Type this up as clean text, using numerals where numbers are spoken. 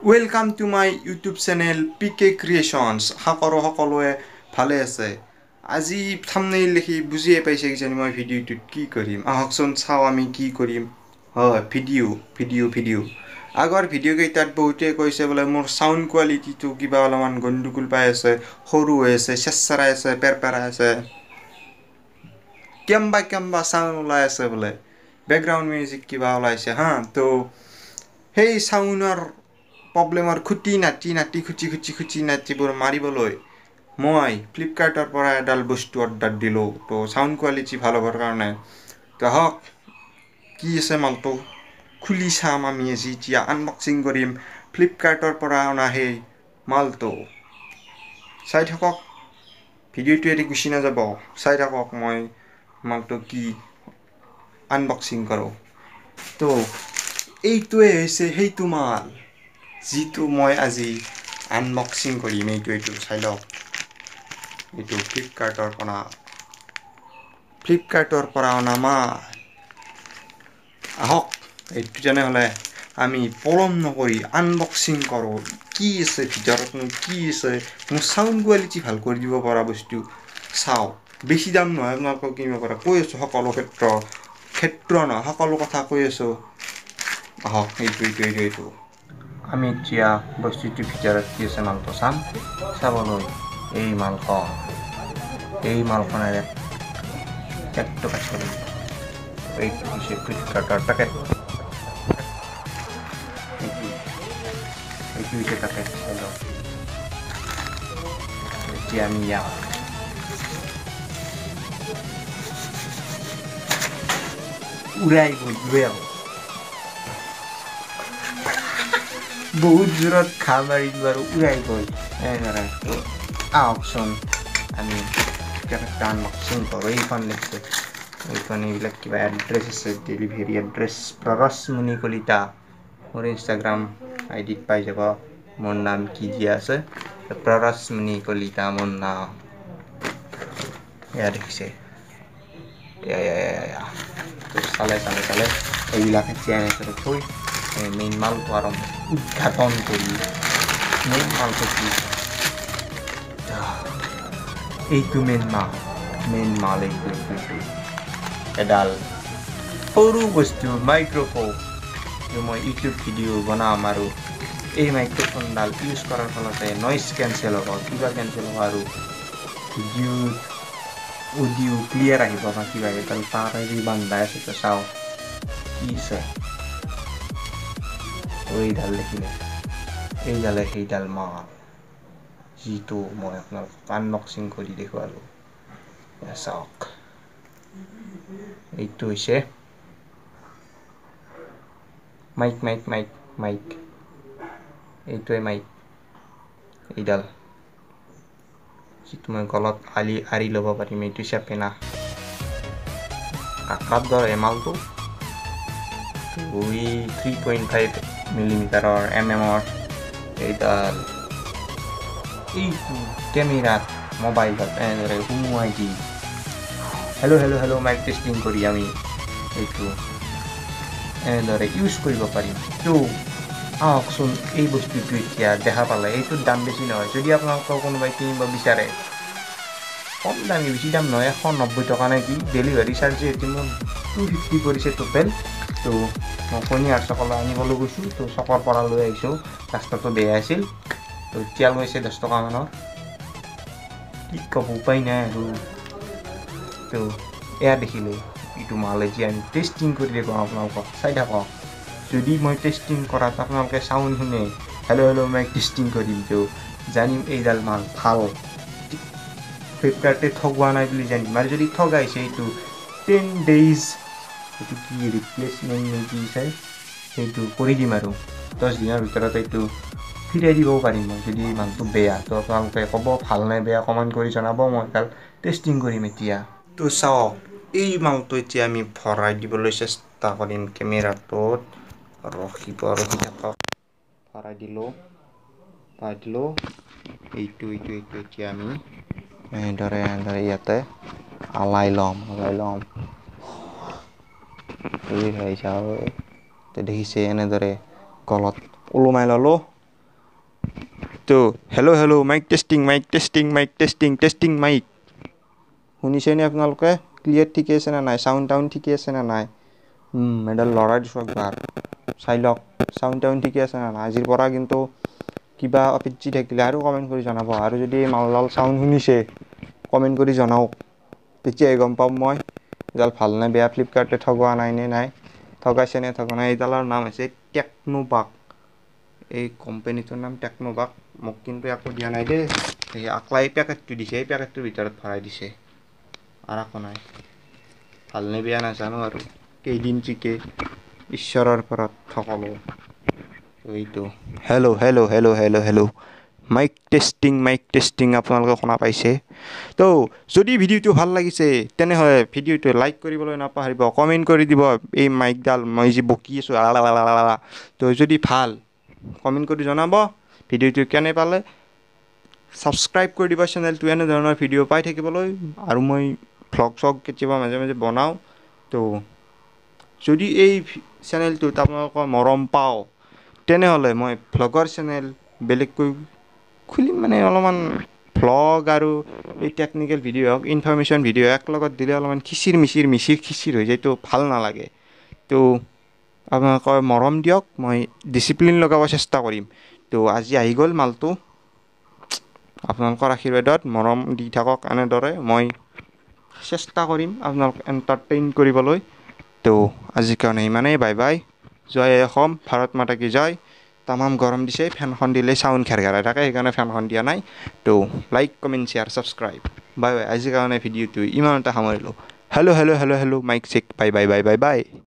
Welcome to my YouTube channel PK Creations. সকলোৱে ভালে আছে। আজি thumbnail লিখি বুজিয়ে পাইছে কিজানি মই ভিডিওটোত কি কৰিম। আহকচোন চাও আমি কি কৰিম। হয় ভিডিও। আগৰ ভিডিও কেইটাত বহুতে কৈছে বোলে মোৰ সাউন্ড কোৱালিটিটো কিবা অলপমান গণ্ডগোল পাই আছে, সৰু হৈ আছে, চেচ্চৰাই আছে, পেৰপেৰাই আছে। কেম্বা সাউন্ড ওলাই আছে বোলে। বেকগ্ৰাউণ্ড মিউজিক কিবা ওলাইছে হা। তো সেই সাউণ্ডৰ প্ৰব্লেমৰ খুটি নাটিবোৰ মাৰিবলৈ মই ফ্লিপকাৰ্টৰ পৰা এডাল বস্তু অৰ্ডাৰ দিলোঁ। তো সাউণ্ড কোৱালিটি ভাল হ'বৰ কাৰণে তো আহক কি আছে মালটো খুলি চাম আমি আজি এতিয়া আনবক্সিং কৰিম ফ্লিপকাৰ্টৰ পৰা অনা সেই মালটো। চাই থাকক, ভিডিওটো এৰি গুচি নাযাব, চাই থাকক মই মালটো কি আনবক্সিং কৰোঁ। তো এইটোৱে হৈছে সেইটো মাল যিটো মই আজি আনবক্সিং কৰিম। এইটো চাই লওক, এইটো ফ্লিপকাৰ্টৰ পৰা অনা মাল। আহক এইটো তেনেহ'লে আমি পলম নকৰি আনবক্সিং কৰোঁ। কি আছে ভিতৰতনো কি আছে, মোৰ সাউণ্ড কোৱালিটি ভাল কৰি দিব পৰা বস্তু চাওক। বেছি দাম নহয়, আপোনালোকক কিনিব পৰা কৈ আছোঁ, সকলো কথা কৈ আছোঁ। আহক এইটো আমি এতিয়া বস্তুটোৰ ভিতৰত কি আছে মালটো চাবলৈ এই মালখনেৰে পেকটো কাটিব লাগিব। এইটো হৈছে ফ্লিপকাৰ্টৰ পেকেট। এইটো হৈছে পেকেট। এতিয়া আমি ইয়াক উৰাই লৈ আহোঁ। বহুত জোৰত ঘা মাৰি দিওঁ আৰু উৰাই গ'ল। এনেদৰে আহকচোন আমি পেকেটটা আনবক্সিং কৰোঁ। এইখন এইবিলাক কিবা এড্ৰেছ আছে, ডেলিভাৰী এড্ৰেছ প্ৰৰসমণি কলিতা। মোৰ ইনষ্টাগ্ৰাম আইডিত পাই যাব। মোৰ নাম কি দিয়া আছে, প্ৰৰসমণি কলিতা মোৰ নাম। এয়া দেখিছে, চালে এইবিলাক এতিয়া এনেকৈ থৈ মেইন মালটো আৰম্ভ উদ্ঘাটন কৰি মেইন মালটো কি এইটো মেইন মাল এইটো এডাল সৰু বস্তু মাইক্ৰফোন। মই ইউটিউব ভিডিঅ' বনাম আৰু এই মাইক্ৰফোনডাল ইউজ কৰাৰ ফলতে নইজ কেঞ্চেল হ'ব, কিবা কেঞ্চেল হ'ব আৰু অডিঅ' ক্লিয়াৰ আহিব বা কিবা এডাল তাৰেদি বান্ধা আছে। তো চাওঁ কি আছে। এইডাল দেখিলে, এইডালে সেইডাল মাল যিটো মই আপোনালোকক আনবক্সিং কৰি দেখুৱালোঁ। চাওক, এইটো হৈছে মাইক। এইটোৱে মাইক, এইডাল যিটো মই গলত আৰি ল'ব পাৰিম। এইটো চেপেনা আকাৰত ধৰে মালটো 3.5 মিলিমিটাৰৰ MM-ৰ এইডাল। এইটো কেমেৰাত মোবাইলত এনেদৰে সুমুৱাই দি হেল্ল' মাইক টেষ্টিং কৰি আমি এইটো এনেদৰে ইউজ কৰিব পাৰিম। তো আহকচোন এই বস্তুটো এতিয়া দেখা পালে। এইটোৰ দাম বেছি নহয়। যদি আপোনালোকৰ কোনোবাই কিনিব বিচাৰে, কম দামী, বেছি দাম নহয়, 190 টকা নে কি। ডেলিভাৰী চাৰ্জ যিহেতু মোৰ 250 পৰিছে টোটেল। তো মই কণিয়াৰ চকলা আনিবলৈ গৈছোঁ। তো চকৰ পৰা লৈ আহিছোঁ, ৰাস্তাটো বেয়া আছিল। তো এতিয়া লৈছে 10 টকা মানৰ। কি ক'ব, উপায় নাই আৰু। তো এয়া দেখিলে এইটো মাল এতিয়া আমি টেষ্টিং কৰি দেখুৱাম আপোনালোকক, চাই থাকক। যদি মই টেষ্টিং কৰাত আপোনালোকে চাউণ্ড শুনে, হেল্ল' মাইক টেষ্টিং কৰিম, তো জানিম এইডাল মাল ভাল। ফ্লিপকাৰ্টে ঠগোৱা নাই বুলি জানিম। আৰু যদি ঠগাইছে এইটো 10 days এইটো কি ৰিপ্লেচমেণ্ট নেকি চাই সেইটো কৰি দিম আৰু 10 দিনৰ ভিতৰত এইটো ফিৰাই দিবও পাৰিম মই। যদি মালটো বেয়া, তো আপোনালোকে ক'ব ভাল নে বেয়া, কমেণ্ট কৰি জনাব। মই এডাল টেষ্টিং কৰিম এতিয়া। তো চাওক, এই মালটো এতিয়া আমি ভৰাই দিবলৈ চেষ্টা কৰিম কেমেৰাটোত। ৰখি থাকক। ভৰাই দিলোঁ। এইটো এতিয়া আমি এনেদৰে ইয়াতে আলাই ল'ম। দেখিছে এনেদৰে গলত ওলোমাই ল'লোঁ। তো হেল্ল' মাইক টেষ্টিং মাইক শুনিছেনে আপোনালোকে? ক্লিয়াৰ ঠিকে আছে নে নাই? চাউণ্ড টাউন ঠিকে আছে নে নাই? এডাল লৰাই দিছোঁ একবাৰ চাই লওক চাউণ্ড টাউন ঠিকে আছে নে নাই। আজিৰ পৰা কিন্তু কিবা অপিচ্ছি থাকিলে আৰু কমেণ্ট কৰি জনাব, আৰু যদি মালডাল চাউণ্ড শুনিছে কমেণ্ট কৰি জনাওক, তেতিয়াই গম পাম মই এডাল ভাল নে বেয়া, ফ্লিপকাৰ্টে ঠগোৱা নাই নে নাই, ঠগাইছে নে ঠগা নাই। এইডালৰ নাম হৈছে টেকনোবাক, এই কোম্পানীটোৰ নাম টেকনোবাক। মোক কিন্তু একো দিয়া নাই দেই, সেই আকলাই পেকেটটো দিছে, এই পেকেটটোৰ ভিতৰত ভৰাই দিছে আৰু একো নাই। ভালনে বেয়া নাজানো আৰু কেইদিন জিকে ঈশ্বৰৰ ওপৰত সকলো। এইটো হেল্ল' মাইক টেষ্টিং আপোনালোকে শুনা পাইছে? তো যদি ভিডিঅ'টো ভাল লাগিছে তেনেহ'লে ভিডিঅ'টো লাইক কৰিবলৈ নাপাহৰিব, কমেণ্ট কৰি দিব এই মাইকডাল মই যি বকি আছোঁ তো যদি ভাল কমেণ্ট কৰি জনাব ভিডিঅ'টো কেনে পালে। ছাবস্ক্ৰাইব কৰি দিব চেনেলটো এনেধৰণৰ ভিডিঅ' পাই থাকিবলৈ। আৰু মই ভ্লগ চগ কেতিয়াবা মাজে মাজে বনাওঁ, তো যদি এই চেনেলটোত আপোনালোকৰ মৰম পাওঁ তেনেহ'লে মই ভ্লগৰ চেনেল বেলেগকৈ খুলিম, মানে অলপমান ভ্লগ আৰু এই টেকনিকেল ভিডিঅ' হওক, ইনফৰমেশ্যন ভিডিঅ' একলগত দিলে অলপমান মিচিৰ হৈ যায়, তো ভাল নালাগে। তো আপোনালোকৰ মৰম দিয়ক, মই ডিচিপ্লিন লগাব চেষ্টা কৰিম। তো আজি আহি গ'ল মালটো, আপোনালোকৰ আশীৰ্বাদত মৰম দি থাকক এনেদৰে, মই চেষ্টা কৰিম আপোনালোক এণ্টাৰটেইন কৰিবলৈ। তো আজিৰ কাৰণে ইমানেই, বাই বাই, জয় অসম, ভাৰত মাতা কি জয়। তামাম গৰম দিছে, ফেনখন দিলে চাউণ্ড ঘেৰঘেৰাই থাকে, সেইকাৰণে ফেনখন দিয়া নাই। তো like comment share subscribe, bye bye. আজিৰ কাৰণে ভিডিঅ'টো ইমানতে সামৰিলোঁ। হেল্ল' মাইক চেক, বাই বাই।